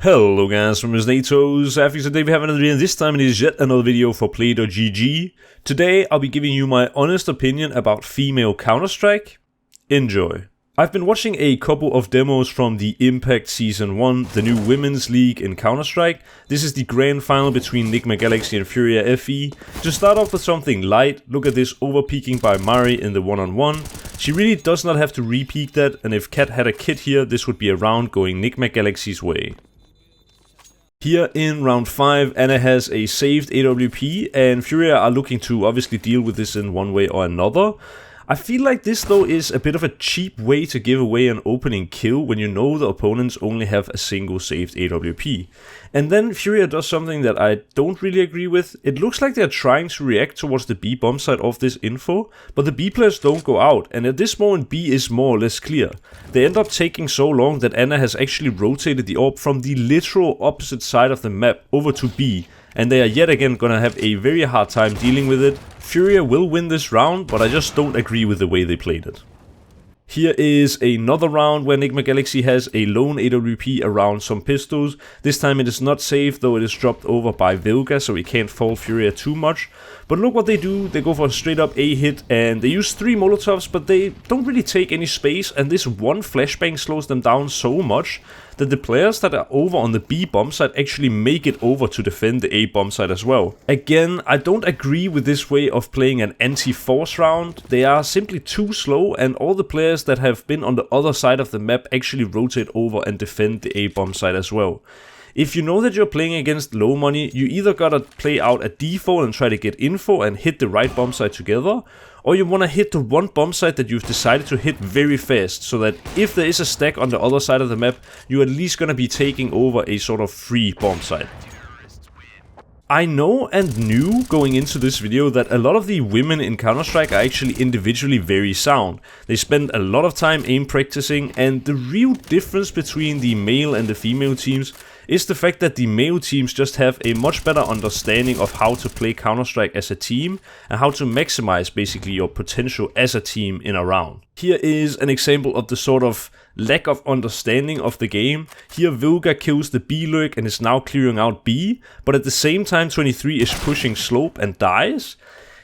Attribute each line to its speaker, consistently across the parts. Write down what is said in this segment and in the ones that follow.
Speaker 1: Hello guys, from NaToSaphiX. Today we have another video, and this time it is yet another video for Play.gg. Today I'll be giving you my honest opinion about female Counter-Strike. Enjoy. I've been watching a couple of demos from the Impact Season 1, the new women's league in Counter-Strike. This is the grand final between Nigma Galaxy and Furia FE. To start off with something light, look at this over-peeking by Mari in the one-on-one. She really does not have to re-peek that, and if Cat had a kit here, this would be a round going Nigma Galaxy's way. Here in round 5, Anna has a saved AWP, and Furia are looking to obviously deal with this in one way or another. I feel like this though is a bit of a cheap way to give away an opening kill when you know the opponents only have a single saved AWP. And then Furia does something that I don't really agree with. It looks like they're trying to react towards the B bomb side of this info, but the B players don't go out, and at this moment B is more or less clear. They end up taking so long that Anna has actually rotated the AWP from the literal opposite side of the map over to B, and they are yet again gonna have a very hard time dealing with it. Furia will win this round, but I just don't agree with the way they played it. Here is another round where Nigma Galaxy has a lone AWP around some pistols. This time it is not safe, though it is dropped over by Vilga, so we can't fault Furia too much. But look what they do, they go for a straight up A hit, and they use 3 Molotovs, but they don't really take any space, and this one flashbang slows them down so much that the players that are over on the B bomb side actually make it over to defend the A bomb side as well. Again, I don't agree with this way of playing an anti-force round. They are simply too slow, and all the players that have been on the other side of the map actually rotate over and defend the A bomb side as well. If you know that you're playing against low money, you either gotta play out a default and try to get info and hit the right bomb side together, or you wanna hit the one bomb site that you've decided to hit very fast, so that if there is a stack on the other side of the map, you're at least gonna be taking over a sort of free bomb site. I know and knew going into this video that a lot of the women in Counter-Strike are actually individually very sound. They spend a lot of time aim practicing, and the real difference between the male and the female teams is the fact that the male teams just have a much better understanding of how to play Counter-Strike as a team and how to maximize basically your potential as a team in a round. Here is an example of the sort of lack of understanding of the game. Here Vilga kills the B lurk and is now clearing out B, but at the same time 23 is pushing slope and dies.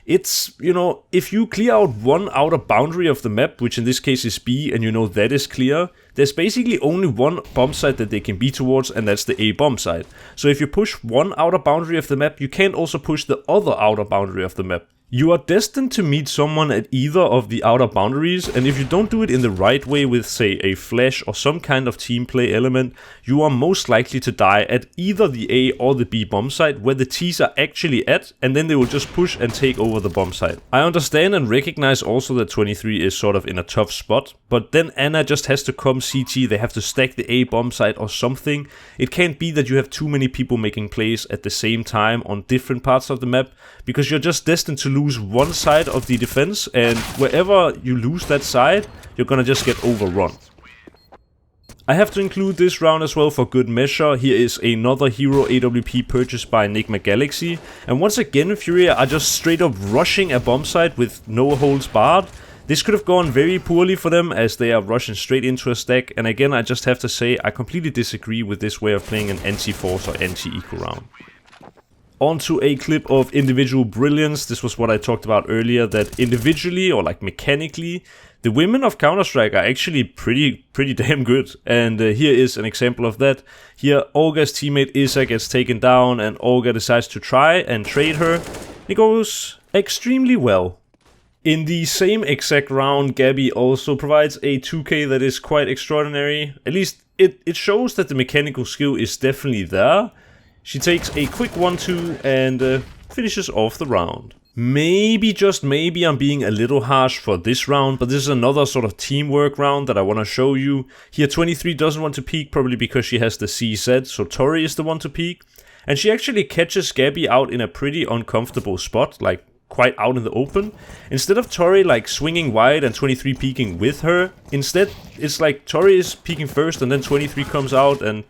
Speaker 1: It's, you know, if you clear out one outer boundary of the map, which in this case is B, and you know that is clear, there's basically only one bomb site that they can be towards, and that's the A bomb site. So if you push one outer boundary of the map, you can't also push the other outer boundary of the map. You are destined to meet someone at either of the outer boundaries, and if you don't do it in the right way with, say, a flash or some kind of team play element, you are most likely to die at either the A or the B bomb site, where the T's are actually at, and then they will just push and take over the bomb site. I understand and recognize also that 23 is sort of in a tough spot, but then Anna just has to come CT, they have to stack the A bomb site or something. It can't be that you have too many people making plays at the same time on different parts of the map, because you're just destined to lose one side of the defense, and wherever you lose that side, you're gonna just get overrun. I have to include this round as well for good measure. Here is another hero AWP purchased by Nigma Galaxy, and once again Furia are just straight up rushing a bomb site with no holds barred. This could have gone very poorly for them as they are rushing straight into a stack, and again I just have to say I completely disagree with this way of playing an anti-force or anti-eco round. Onto a clip of individual brilliance. This was what I talked about earlier, that individually or like mechanically, the women of Counter-Strike are actually pretty damn good. And here is an example of that. Here Olga's teammate Isa gets taken down, and Olga decides to try and trade her. It goes extremely well. In the same exact round, Gabby also provides a 2K that is quite extraordinary. At least it shows that the mechanical skill is definitely there. She takes a quick 1-2 and finishes off the round. Maybe, just maybe, I'm being a little harsh for this round, but this is another sort of teamwork round that I want to show you. Here 23 doesn't want to peek, probably because she has the CZ, so Tori is the one to peek. And she actually catches Gabby out in a pretty uncomfortable spot, like quite out in the open. Instead of Tori like swinging wide and 23 peeking with her, instead it's like Tori is peeking first and then 23 comes out, and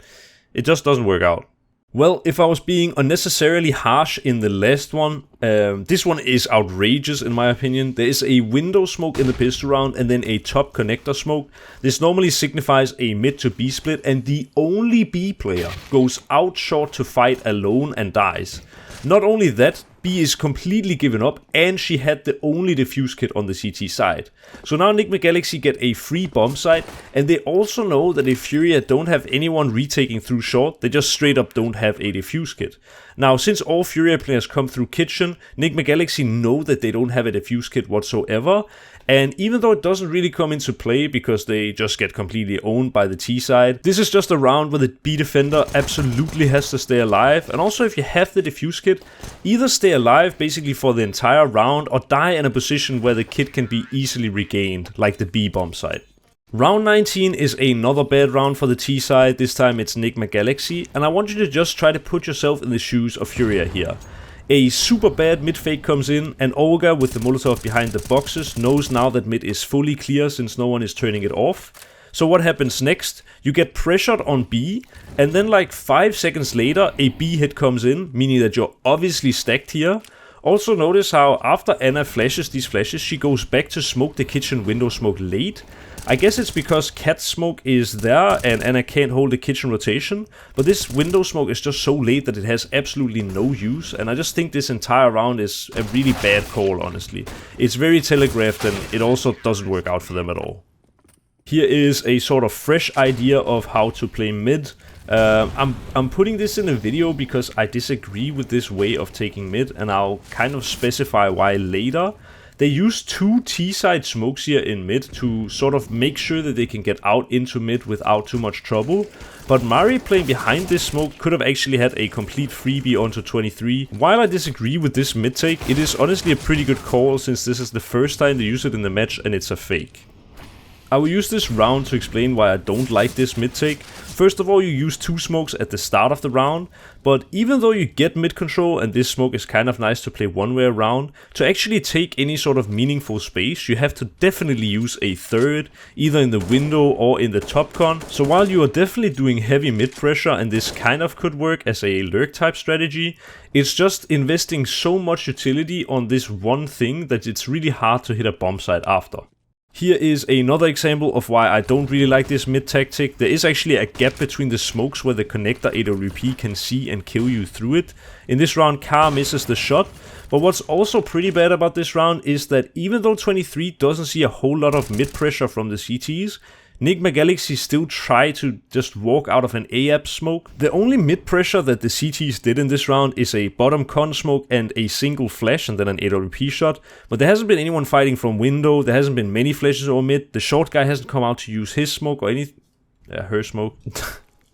Speaker 1: it just doesn't work out. Well, if I was being unnecessarily harsh in the last one, this one is outrageous in my opinion. There is a window smoke in the pistol round and then a top connector smoke. This normally signifies a mid to B split, and the only B player goes out short to fight alone and dies. Not only that, B is completely given up, and she had the only defuse kit on the CT side. So now Enigma Galaxy get a free bomb site, and they also know that if Furia don't have anyone retaking through short, they just straight up don't have a defuse kit. Now, since all Furia players come through kitchen, Enigma Galaxy know that they don't have a defuse kit whatsoever, and even though it doesn't really come into play because they just get completely owned by the T side, this is just a round where the B defender absolutely has to stay alive. And also, if you have the defuse kit, either stay alive basically for the entire round or die in a position where the kit can be easily regained, like the B bomb site. Round 19 is another bad round for the T side. This time it's Enigma Galaxy, and I want you to just try to put yourself in the shoes of Furia here. A super bad mid fake comes in, and Olga with the Molotov behind the boxes knows now that mid is fully clear since no one is turning it off. So what happens next? You get pressured on B, and then like 5 seconds later a B hit comes in, meaning that you're obviously stacked here. Also notice how after Anna flashes these flashes, she goes back to smoke the kitchen window smoke late. I guess it's because cat smoke is there and Anna can't hold the kitchen rotation, but this window smoke is just so late that it has absolutely no use, and I just think this entire round is a really bad call, honestly. It's very telegraphed and it also doesn't work out for them at all. Here is a sort of fresh idea of how to play mid. I'm putting this in a video because I disagree with this way of taking mid, and I'll kind of specify why later. They use 2 T-side smokes here in mid to sort of make sure that they can get out into mid without too much trouble. But Mari playing behind this smoke could have actually had a complete freebie onto 23. While I disagree with this mid take, it is honestly a pretty good call since this is the first time they use it in the match and it's a fake. I will use this round to explain why I don't like this mid take. First of all, you use 2 smokes at the start of the round, but even though you get mid control and this smoke is kind of nice to play one way around, to actually take any sort of meaningful space, you have to definitely use a third, either in the window or in the top con. So while you are definitely doing heavy mid pressure and this kind of could work as a lurk type strategy, it's just investing so much utility on this one thing that it's really hard to hit a bomb site after. Here is another example of why I don't really like this mid tactic. There is actually a gap between the smokes where the connector AWP can see and kill you through it. In this round, Car misses the shot, but what's also pretty bad about this round is that even though 23 doesn't see a whole lot of mid pressure from the CTs, Enigma Galaxy still try to just walk out of an AAP smoke. The only mid pressure that the CTs did in this round is a bottom con smoke and a single flash and then an AWP shot. But there hasn't been anyone fighting from window, there hasn't been many flashes or mid. The short guy hasn't come out to use his smoke or anything. Her smoke.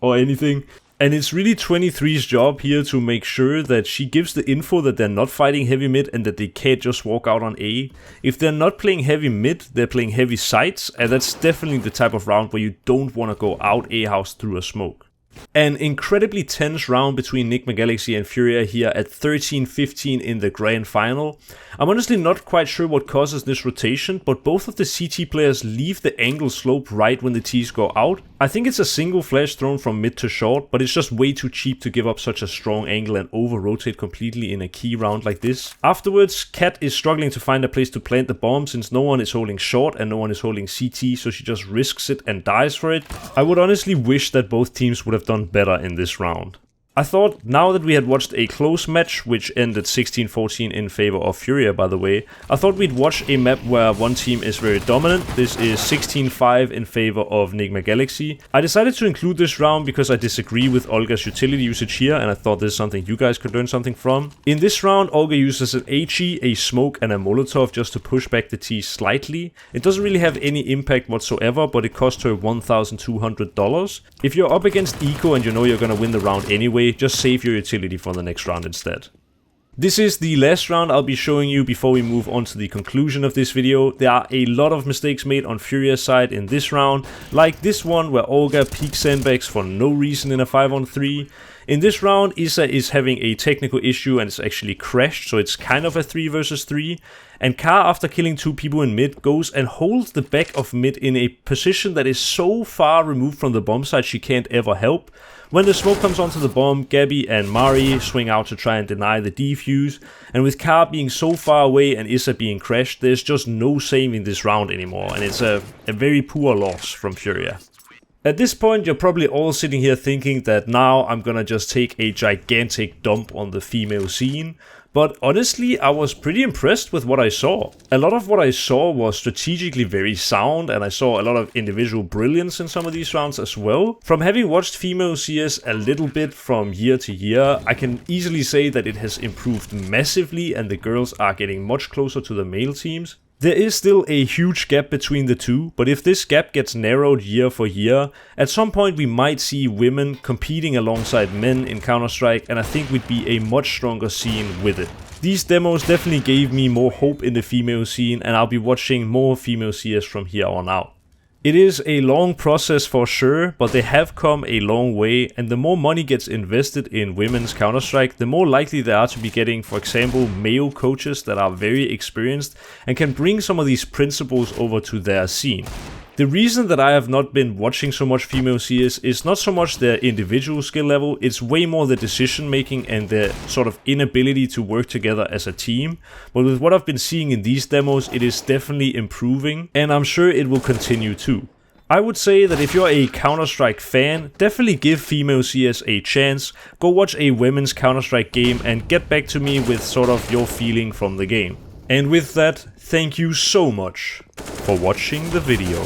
Speaker 1: or anything. And it's really 23's job here to make sure that she gives the info that they're not fighting heavy mid and that they can't just walk out on A. If they're not playing heavy mid, they're playing heavy sights, and that's definitely the type of round where you don't want to go out A house through a smoke. An incredibly tense round between Enigma Galaxy and Furia here at 13-15 in the grand final. I'm honestly not quite sure what causes this rotation, but both of the CT players leave the angle slope right when the Ts go out. I think it's a single flash thrown from mid to short, but it's just way too cheap to give up such a strong angle and over-rotate completely in a key round like this. Afterwards, Cat is struggling to find a place to plant the bomb since no one is holding short and no one is holding CT, so she just risks it and dies for it. I would honestly wish that both teams would have done better in this round. I thought, now that we had watched a close match, which ended 16-14 in favor of Furia by the way, I thought we'd watch a map where one team is very dominant. This is 16-5 in favor of Enigma Galaxy. I decided to include this round because I disagree with Olga's utility usage here, and I thought this is something you guys could learn something from. In this round, Olga uses an HE, a smoke and a Molotov just to push back the T slightly. It doesn't really have any impact whatsoever, but it cost her $1,200. If you're up against Eco and you know you're gonna win the round anyway, just save your utility for the next round instead. This is the last round I'll be showing you before we move on to the conclusion of this video. There are a lot of mistakes made on Furia's side in this round, like this one where Olga peeks sandbags for no reason in a 5-on-3. In this round, Issa is having a technical issue and it's actually crashed, so it's kind of a 3 versus 3. And Car, after killing 2 people in mid, goes and holds the back of mid in a position that is so far removed from the bomb site she can't ever help. When the smoke comes onto the bomb, Gabby and Mari swing out to try and deny the defuse, and with Car being so far away and Issa being crashed, there's just no saving this round anymore, and it's a very poor loss from Furia. At this point, you're probably all sitting here thinking that now I'm gonna just take a gigantic dump on the female scene, but honestly, I was pretty impressed with what I saw. A lot of what I saw was strategically very sound, and I saw a lot of individual brilliance in some of these rounds as well. From having watched female CS a little bit from year to year, I can easily say that it has improved massively and the girls are getting much closer to the male teams. There is still a huge gap between the two, but if this gap gets narrowed year for year, at some point we might see women competing alongside men in Counter-Strike, and I think we'd be a much stronger scene with it. These demos definitely gave me more hope in the female scene, and I'll be watching more female CS from here on out. It is a long process for sure, but they have come a long way, and the more money gets invested in women's Counter-Strike, the more likely they are to be getting, for example, male coaches that are very experienced and can bring some of these principles over to their scene. The reason that I have not been watching so much female CS is not so much their individual skill level, it's way more the decision making and their sort of inability to work together as a team. But with what I've been seeing in these demos, it is definitely improving, and I'm sure it will continue too. I would say that if you're a Counter-Strike fan, definitely give female CS a chance, go watch a women's Counter-Strike game and get back to me with sort of your feeling from the game. And with that, thank you so much for watching the video.